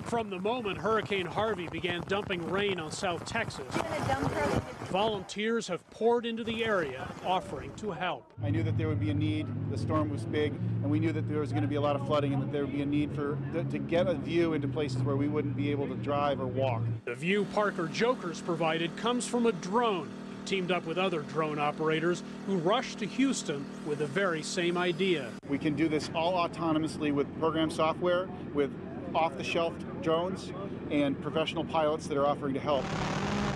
From the moment Hurricane Harvey began dumping rain on South Texas, volunteers have poured into the area, offering to help. I knew that there would be a need. The storm was big, and we knew that there was going to be a lot of flooding and that there would be a need to get a view into places where we wouldn't be able to drive or walk. The view Parker Jokers provided comes from a drone. He teamed up with other drone operators who rushed to Houston with the very same idea. We can do this all autonomously with program software, with off-the-shelf drones, and professional pilots that are offering to help.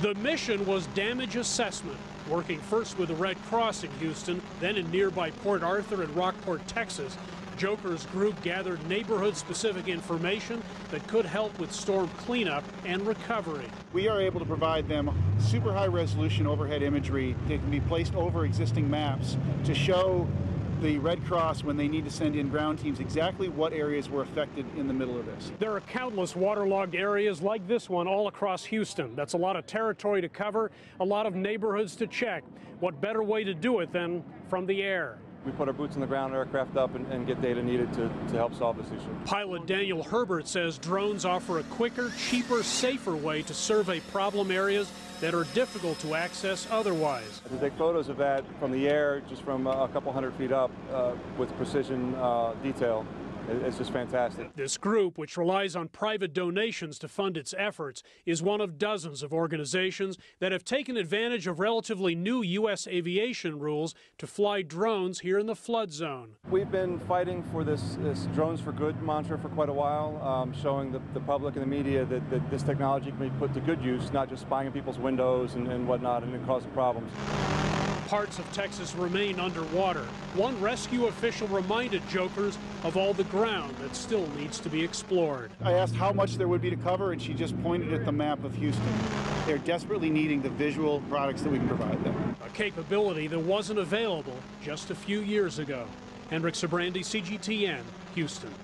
The mission was damage assessment, working first with the Red Cross in Houston, then in nearby Port Arthur and Rockport, Texas. Joker's group gathered neighborhood-specific information that could help with storm cleanup and recovery. We are able to provide them super high-resolution overhead imagery that can be placed over existing maps to show the Red Cross, when they need to send in ground teams, exactly what areas were affected in the middle of this. There are countless waterlogged areas like this one all across Houston. That's a lot of territory to cover, a lot of neighborhoods to check. What better way to do it than from the air? We put our boots on the ground, aircraft up, and get data needed to help solve this issue. Pilot Daniel Herbert says drones offer a quicker, cheaper, safer way to survey problem areas that are difficult to access otherwise. To take photos of that from the air, just from a couple hundred feet up, with precision detail, it's just fantastic. This group, which relies on private donations to fund its efforts, is one of dozens of organizations that have taken advantage of relatively new U.S. aviation rules to fly drones here in the flood zone. We've been fighting for this drones for good mantra for quite a while, showing the public and the media that this technology can be put to good use, not just spying in people's windows and whatnot and causing problems. Parts of Texas remain underwater. One rescue official reminded Jokers of all the ground that still needs to be explored. I asked how much there would be to cover, and she just pointed at the map of Houston. They're desperately needing the visual products that we can provide them. A capability that wasn't available just a few years ago. Hendrik Sabrandi, CGTN, Houston.